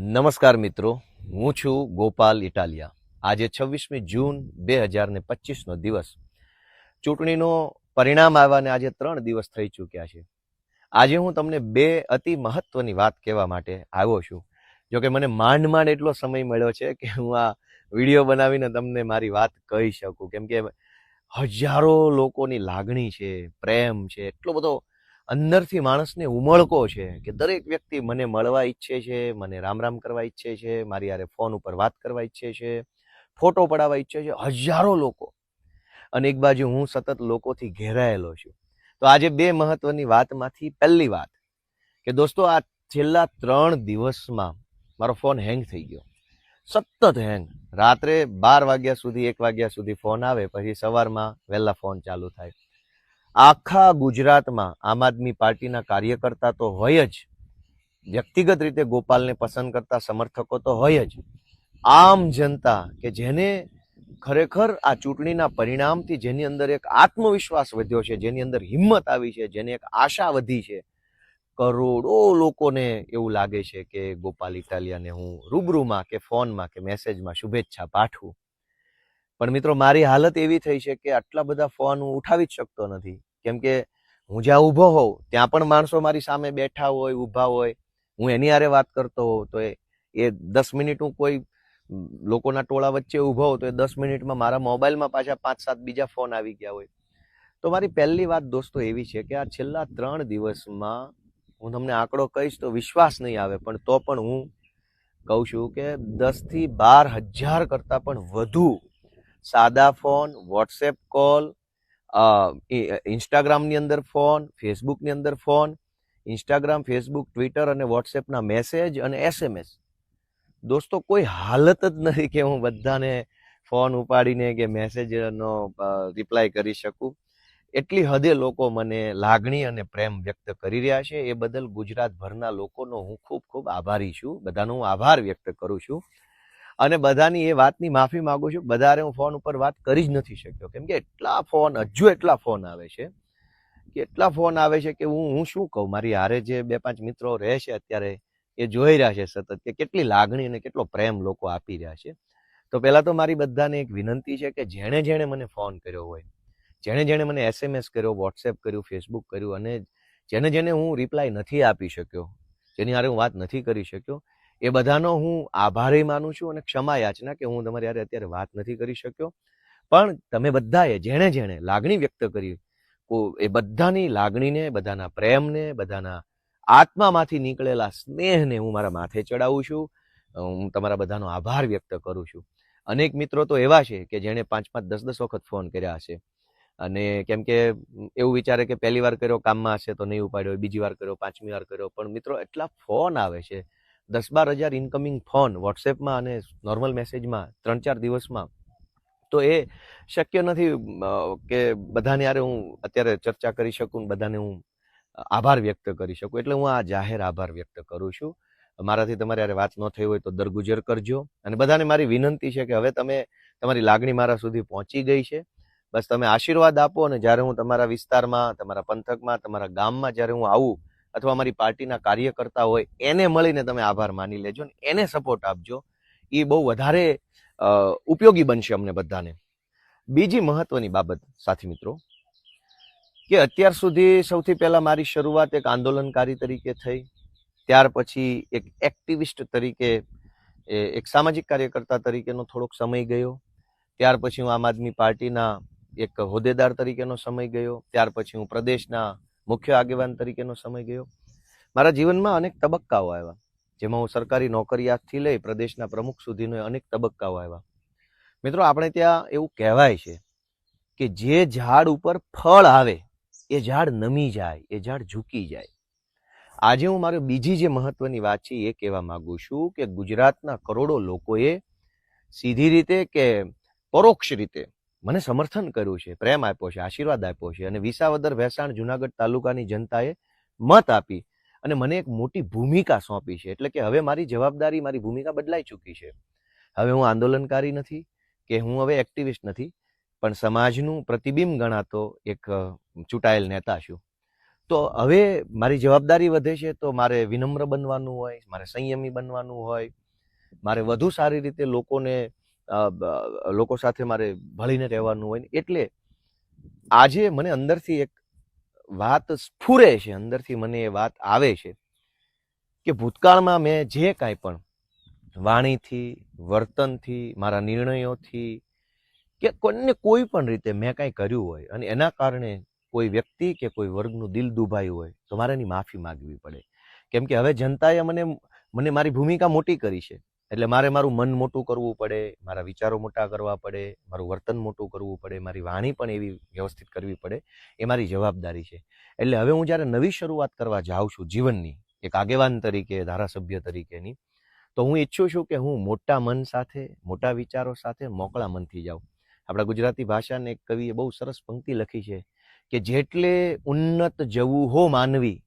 નમસ્કાર મિત્રો, હું છું ગોપાલ ઇટાલિયા. આજે 26મી જૂન 2025નો દિવસ. ચૂંટણીનો પરિણામ આવ્યાને આજે 3 દિવસ થઈ ચૂક્યા છે. આજે હું તમને બે અતિ મહત્વની વાત કહેવા માટે આવ્યો છું. જો કે મને માંડ એટલો સમય મળ્યો છે કે હું આ વિડીયો બનાવીને તમને મારી વાત કહી શકું, કેમ કે હજારો લોકોની લાગણી છે, પ્રેમ છે, એટલો બધો અંદરથી માણસને ઉમળકો છે કે દરેક વ્યક્તિ મને મળવા ઈચ્છે છે, મને રામ રામ કરવા ઈચ્છે છે, મારી યારે ફોન ઉપર વાત કરવા ઈચ્છે છે, ફોટો પડાવવા ઈચ્છે છે, હજારો લોકો. અને એક બાજુ હું સતત લોકોથી ઘેરાયેલો છું. તો આજે બે મહત્વની વાતમાંથી પહેલી વાત કે દોસ્તો, આ છેલ્લા 3 દિવસમાં મારો ફોન હેંગ થઈ ગયો, સતત હેંગ. રાત્રે 12 વાગ્યા સુધી 1 વાગ્યા સુધી ફોન આવે, પછી સવારમાં વહેલા ફોન ચાલુ થાય. આખા ગુજરાતમાં આમ આદમી પાર્ટીના કાર્યકર્તા તો હોય જ, વ્યક્તિગત રીતે ગોપાલને પસંદ કરતા સમર્થકો તો હોય જ, આમ જનતા કે જેને ખરેખર આ ચૂંટણીના પરિણામથી જેની અંદર એક આત્મવિશ્વાસ વધ્યો છે, જેની અંદર હિંમત આવી છે, જેની એક આશા વધી છે, કરોડો લોકોને એવું લાગે છે કે ગોપાલ ઇટાલિયાને હું રૂબરૂમાં કે ફોનમાં કે મેસેજમાં શુભેચ્છા પાઠવું. પણ મિત્રો, મારી હાલત એવી થઈ છે કે આટલા બધા ફોન હું ઉઠાવી જ શકતો નથી, કેમ કે હું જ્યાં ઊભો હોઉં ત્યાં પણ માણસો મારી સામે બેઠા હોય, ઊભા હોય. હું એની હારે વાત કરતો હોઉં તો એ 10 મિનિટ હું કોઈ લોકોના ટોળા વચ્ચે ઊભો હોઉં તો એ 10 મિનિટમાં મારા મોબાઈલમાં પાછા 5-7 બીજા ફોન આવી ગયા હોય. તો મારી પહેલી વાત દોસ્તો એવી છે કે આ છેલ્લા 3 દિવસમાં હું તમને આંકડો કહીશ તો વિશ્વાસ નહીં આવે, પણ તો પણ હું કહું છું કે 10 થી 12 હજાર કરતાં પણ વધુ સાદા ફોન, વોટ્સએપ કોલ, ઇન્સ્ટાગ્રામની અંદર ફોન, ફેસબુકની અંદર ફોન, ઇન્સ્ટાગ્રામ, ફેસબુક, ટ્વિટર અને વોટ્સએપના મેસેજ અને SMS. દોસ્તો, કોઈ હાલત જ નથી કે હું બધાને ફોન ઉપાડીને કે મેસેજનો રિપ્લાય કરી શકું. એટલી હદે લોકો મને લાગણી અને પ્રેમ વ્યક્ત કરી રહ્યા છે. એ બદલ ગુજરાતભરના લોકોનો હું ખૂબ ખૂબ આભારી છું. બધાનો હું આભાર વ્યક્ત કરું છું અને બધાની એ વાતની માફી માંગુ છું. બધારે હું ફોન ઉપર વાત કરી જ નથી શક્યો, કેમ કે એટલા ફોન આવે છે કે એટલા ફોન આવે છે કે હું શું કહું. મારી હારે જે 2-5 મિત્રો રહે છે અત્યારે, એ જોઈ રહ્યા છે સતત કે કેટલી લાગણી અને કેટલો પ્રેમ લોકો આપી રહ્યા છે. તો પહેલા તો મારી બધાને એક વિનંતી છે કે જેણે મને ફોન કર્યો હોય, જેણે મને SMS કર્યો, વોટ્સએપ કર્યું, ફેસબુક કર્યું અને જેને હું રિપ્લાય નથી આપી શક્યો, જેની હારે હું વાત નથી કરી શક્યો, એ બધાનો હું આભારી માનું છું અને ક્ષમા યાચના કે હું તમારી હારે અત્યારે વાત નથી કરી શક્યો. પણ તમે બધાએ જેણે લાગણી વ્યક્ત કરી, એ બધાની લાગણીને, બધાના પ્રેમને, બધાના આત્મામાંથી નીકળેલા સ્નેહને હું મારા માથે ચડાવું છું. હું તમારા બધાનો આભાર વ્યક્ત કરું છું. અનેક મિત્રો તો એવા છે કે જેણે 5-5, 10-10 વખત ફોન કર્યા હશે, અને કેમ કે એવું વિચારે કે પહેલી વાર કર્યો કામમાં હશે તો નહીં ઉપાડ્યો, બીજી વાર કર્યો, 5મી વાર કર્યો. પણ મિત્રો, એટલા ફોન આવે છે, 10-12 હજાર ઇન્કમિંગ ફોન વોટ્સએપમાં અને નોર્મલ મેસેજમાં 3-4 દિવસમાં. તો એ શક્ય નથી કે બધાને યારે હું અત્યારે ચર્ચા કરી શકું, બધાને હું આભાર વ્યક્ત કરી શકું. એટલે હું આ જાહેર આભાર વ્યક્ત કરું છું. મારાથી તમારી યારે વાત ન થઈ હોય તો દરગુજર કરજો. અને બધાને મારી વિનંતી છે કે હવે તમારી લાગણી મારા સુધી પહોંચી ગઈ છે. બસ તમે આશીર્વાદ આપો, અને જ્યારે હું તમારા વિસ્તારમાં, તમારા પંથકમાં, તમારા ગામમાં જ્યારે હું આવું, અથવા અમારી પાર્ટીના કાર્યકર્તા હોય એને મળીને તમે આભાર માની લેજો ને એને સપોર્ટ આપજો. એ બહુ વધારે ઉપયોગી બનશે અમને બધાને. બીજી મહત્વની બાબત સાથી મિત્રો, કે અત્યાર સુધી સૌથી પહેલા મારી શરૂઆત એક આંદોલનકારી તરીકે થઈ, ત્યાર પછી એક એક્ટિવિસ્ટ તરીકે, એક સામાજિક કાર્યકર્તા તરીકેનો થોડોક સમય ગયો. ત્યાર પછી હું આમ આદમી પાર્ટીના એક હોદ્દેદાર તરીકેનો સમય ગયો. ત્યાર પછી હું પ્રદેશના મુખ્ય આગેવાન તરીકેનો સમય ગયો. મારા જીવનમાં અનેક તબક્કાઓ આવ્યા, જેમાં હું સરકારી નોકરિયાતથી લઈ પ્રદેશના પ્રમુખ સુધીનો અનેક તબક્કાઓ આવ્યા. મિત્રો, આપણે ત્યાં એવું કહેવાય છે કે જે ઝાડ ઉપર ફળ આવે એ ઝાડ નમી જાય, એ ઝાડ ઝૂકી જાય. આજે હું મારી બીજી જે મહત્વની વાત છે એ કહેવા માંગુ છું કે ગુજરાતના કરોડો લોકોએ સીધી રીતે કે પરોક્ષ રીતે મને સમર્થન કર્યું છે, પ્રેમ આપ્યો છે, આશીર્વાદ આપ્યો છે. અને વિસાવદર, ભેસાણ, જુનાગઢ તાલુકાની જનતાએ મત આપી અને મને એક મોટી ભૂમિકા સોંપી છે. એટલે કે હવે મારી જવાબદારી, મારી ભૂમિકા બદલાઈ ચૂકી છે. હવે હું આંદોલનકારી નથી કે હું હવે એક્ટિવિસ્ટ નથી, પણ સમાજનું પ્રતિબિંબ ગણાતો એક ચૂંટાયેલ નેતા છું. તો હવે મારી જવાબદારી વધે છે, તો મારે વિનમ્ર બનવાનું હોય, મારે સંયમી બનવાનું હોય, મારે વધુ સારી રીતે લોકો સાથે મારે ભળીને રહેવાનું હોય. એટલે આજે મને અંદરથી એક વાત સ્ફુરે છે, અંદરથી મને એ વાત આવે છે કે ભૂતકાળમાં મેં જે કાંઈ પણ વાણીથી, વર્તનથી, મારા નિર્ણયોથી કે કોઈ પણ રીતે મેં કાંઈ કર્યું હોય અને એના કારણે કોઈ વ્યક્તિ કે કોઈ વર્ગનું દિલ દુભાયું હોય તો મારે એની માફી માગવી પડે. કેમ કે હવે જનતાએ મને મારી ભૂમિકા મોટી કરી છે, એટલે મારે મારું મન મોટું કરવું પડે, મારા વિચારો મોટા કરવા પડે, મારું વર્તન મોટું કરવું પડે, મારી વાણી પણ એવી વ્યવસ્થિત કરવી પડે. એ મારી જવાબદારી છે. એટલે હવે હું જ્યારે નવી શરૂઆત કરવા જાઉં છું જીવનની, એક આગેવાન તરીકે, ધારાસભ્ય તરીકેની, તો હું ઈચ્છું છું કે હું મોટા મન સાથે, મોટા વિચારો સાથે, મોકળા મનથી જાઉં. આપણા ગુજરાતી ભાષાને એક કવિએ બહુ સરસ પંક્તિ લખી છે કે જેટલે ઉન્નત જવું હો માનવી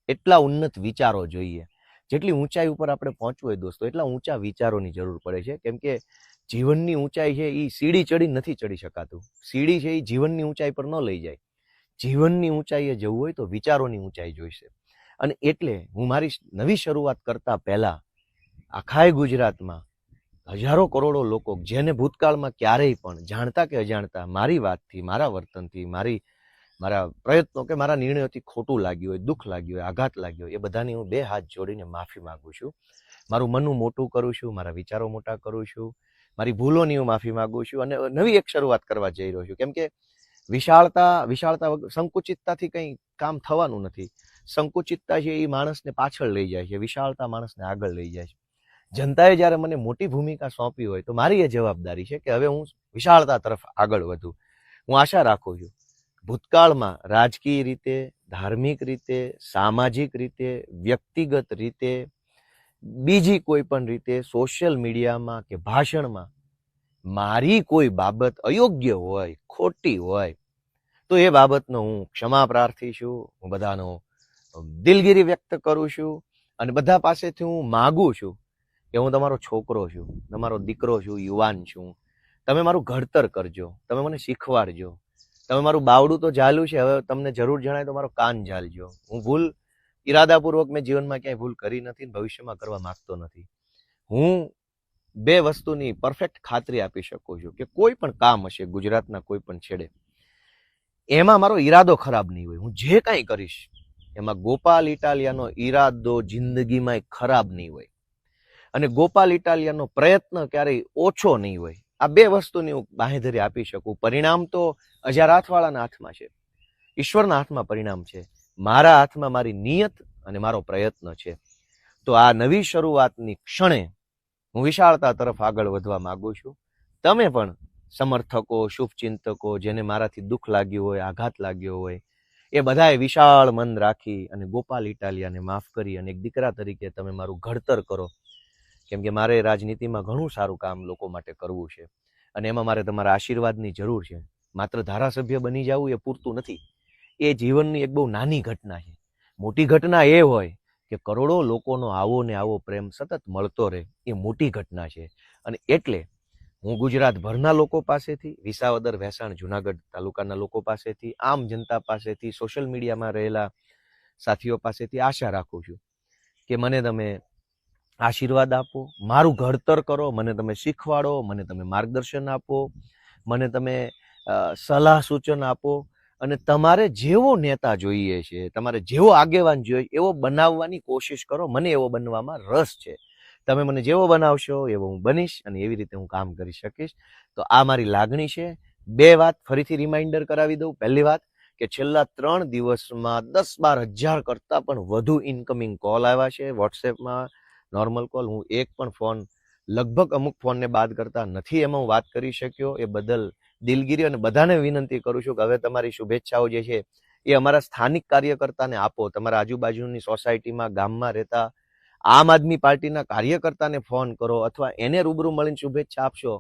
એટલા ઉન્નત વિચારો જોઈએ. જેટલી ઊંચાઈ ઉપર આપણે પહોંચવું હોય દોસ્તો, એટલા ઊંચા વિચારોની જરૂર પડે છે. કેમ કે જીવનની ઊંચાઈ છે એ સીડી ચડી નથી ચડી શકાતું. સીડી છે એ જીવનની ઊંચાઈ પર ન લઈ જાય. જીવનની ઊંચાઈએ જવું હોય તો વિચારોની ઊંચાઈ જોઈશે. અને એટલે હું મારી નવી શરૂઆત કરતા પહેલા આખાય ગુજરાતમાં હજારો કરોડો લોકો જેને ભૂતકાળમાં ક્યારેય પણ જાણતા કે અજાણતા મારી વાતથી, મારા વર્તનથી, મારા પ્રયત્નો કે મારા નિર્ણયોથી ખોટું લાગ્યું હોય, દુઃખ લાગ્યું હોય, આઘાત લાગ્યો હોય, એ બધાની હું 2 હાથ જોડીને માફી માંગુ છું. મારું મનનું મોટું કરું છું, મારા વિચારો મોટા કરું છું, મારી ભૂલોની હું માફી માંગુ છું અને નવી એક શરૂઆત કરવા જઈ રહ્યો છું. કેમ કે વિશાળતા સંકુચિતતાથી કંઈ કામ થવાનું નથી. સંકુચિતતા છે એ માણસને પાછળ લઈ જાય છે, વિશાળતા માણસને આગળ લઈ જાય છે. જનતાએ જ્યારે મને મોટી ભૂમિકા સોંપી હોય તો મારી એ જવાબદારી છે કે હવે હું વિશાળતા તરફ આગળ વધું. હું આશા રાખું છું ભૂતકાળમાં રાજકીય રીતે, ધાર્મિક રીતે, સામાજિક રીતે, વ્યક્તિગત રીતે, બીજી કોઈ પણ રીતે સોશિયલ મીડિયામાં કે ભાષણમાં મારી કોઈ બાબત અયોગ્ય હોય, ખોટી હોય તો એ બાબતનો હું ક્ષમા પ્રાર્થી છું. હું બધાનો દિલગીરી વ્યક્ત કરું છું અને બધા પાસેથી હું માગું છું કે હું તમારો છોકરો છું, તમારો દીકરો છું, યુવાન છું. તમે મારું ઘડતર કરજો, તમે મને શીખવાડજો. તમે મારું બાવડું તો ઝાલ્યું છે, હવે તમને જરૂર જણાય તો મારો કાન ઝાલજો. હું ઈરાદાપૂર્વક મેં જીવનમાં ક્યાંય ભૂલ કરી નથી, ભવિષ્યમાં કરવા માંગતો નથી. હું 2 વસ્તુની પરફેક્ટ ખાતરી આપી શકું છું કે કોઈ પણ કામ હશે ગુજરાતના કોઈ પણ છેડે, એમાં મારો ઈરાદો ખરાબ નહીં હોય. હું જે કાંઈ કરીશ એમાં ગોપાલ ઇટાલિયાનો ઈરાદો જિંદગીમાં ખરાબ નહીં હોય અને ગોપાલ ઇટાલિયાનો પ્રયત્ન ક્યારેય ઓછો નહીં હોય. આ 2 વસ્તુની હું બાંહેધરી આપી શકું. પરિણામ તો અજારાથવાળાના હાથમાં છે, ઈશ્વરના હાથમાં પરિણામ છે. મારા હાથમાં મારી નિયત અને મારો પ્રયત્ન છે. તો આ નવી શરૂઆતની ક્ષણે હું વિશાળતા તરફ આગળ વધવા માંગુ છું. તમે પણ સમર્થકો, શુભચિંતકો, જેને મારાથી દુઃખ લાગ્યું હોય, આઘાત લાગ્યો હોય, એ બધાએ વિશાળ મન રાખી અને ગોપાલ ઇટાલિયાને માફ કરી અને એક દીકરા તરીકે તમે મારું ઘડતર કરો. કેમ કે મારે રાજનીતિમાં ઘણું સારું કામ લોકો માટે કરવું છે અને એમાં મારે તમારા આશીર્વાદની જરૂર છે. માત્ર ધારાસભ્ય બની જવું એ પૂરતું નથી. એ જીવનની એક બહુ નાની ઘટના છે. મોટી ઘટના એ હોય કે કરોડો લોકોનો આવો ને આવો પ્રેમ સતત મળતો રહે, એ મોટી ઘટના છે. અને એટલે હું ગુજરાતભરના લોકો પાસેથી, વિસાવદર, ભેંસાણ, જુનાગઢ તાલુકાના લોકો પાસેથી, આમ જનતા પાસેથી, સોશિયલ મીડિયામાં રહેલા સાથીઓ પાસેથી આશા રાખું છું કે મને તમે આશીર્વાદ આપો, મારું ઘડતર કરો, મને તમે શીખવાડો, મને તમે માર્ગદર્શન આપો, મને તમે સલાહ સૂચન આપો અને તમારે જેવો નેતા જોઈએ છે, તમારે જેવો આગેવાન જોઈએ એવો બનાવવાની કોશિશ કરો. મને એવો બનવામાં રસ છે. તમે મને જેવો બનાવશો એવો હું બનીશ અને એવી રીતે હું કામ કરી શકીશ. તો આ મારી લાગણી છે. 2 વાત ફરીથી રિમાઇન્ડર કરાવી દઉં. પહેલી વાત કે છેલ્લા 3 દિવસમાં 10-12 હજાર કરતાં પણ વધુ ઇનકમિંગ કોલ આવ્યા છે વોટ્સએપમાં, નોર્મલ કોલ. હું એક પણ ફોન, લગભગ અમુક ફોનને બાદ કરતા નથી એમાં હું વાત કરી શક્યો. એ બદલ દિલગીરી અને બધાને વિનંતી કરું છું કે હવે તમારી શુભેચ્છાઓ જે છે એ અમારા સ્થાનિક કાર્યકર્તાને આપો. તમારા આજુબાજુની સોસાયટીમાં, ગામમાં રહેતા આમ આદમી પાર્ટીના કાર્યકર્તાને ફોન કરો અથવા એને રૂબરૂ મળીને શુભેચ્છા આપશો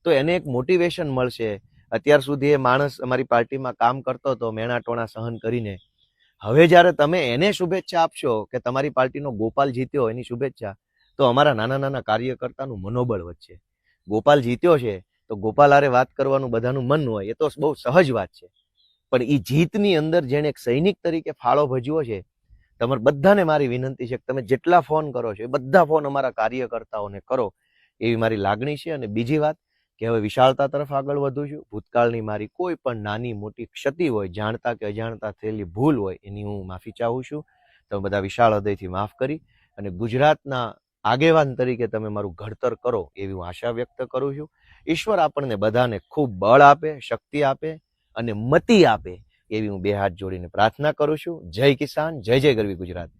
તો એને એક મોટિવેશન મળશે. અત્યાર સુધી એ માણસ અમારી પાર્ટીમાં કામ કરતો હતો મેણાટોણા સહન કરીને. હવે જ્યારે તમે એને શુભેચ્છા આપશો કે તમારી પાર્ટીનો ગોપાલ જીત્યો, એની શુભેચ્છા, તો અમારા નાના નાના કાર્યકર્તાનું મનોબળ વધશે. ગોપાલ જીત્યો છે તો ગોપાલ હારે વાત કરવાનું બધાનું મન હોય, એ તો બહુ સહજ વાત છે. પણ એ જીતની અંદર જેણે એક સૈનિક તરીકે ફાળો ભજવ્યો છે, તમારે બધાને મારી વિનંતી છે કે તમે જેટલા ફોન કરો છો એ બધા ફોન અમારા કાર્યકર્તાઓને કરો, એવી મારી લાગણી છે. અને બીજી વાત કે હવે વિશાળતા તરફ આગળ વધું છું. ભૂતકાળની મારી કોઈ પણ નાની મોટી ક્ષતિ હોય, જાણતા કે અજાણતા થયેલી ભૂલ હોય, એની હું માફી ચાહું છું. તમે બધા વિશાળ હૃદયથી માફ કરી અને ગુજરાતના આગેવાન તરીકે તમે મારું ઘડતર કરો એવી હું આશા વ્યક્ત કરું છું. ઈશ્વર આપણને બધાને ખૂબ બળ આપે, શક્તિ આપે અને મતિ આપે એવી હું બે હાથ જોડીને પ્રાર્થના કરું છું. જય કિસાન, જય જય ગરવી ગુજરાત.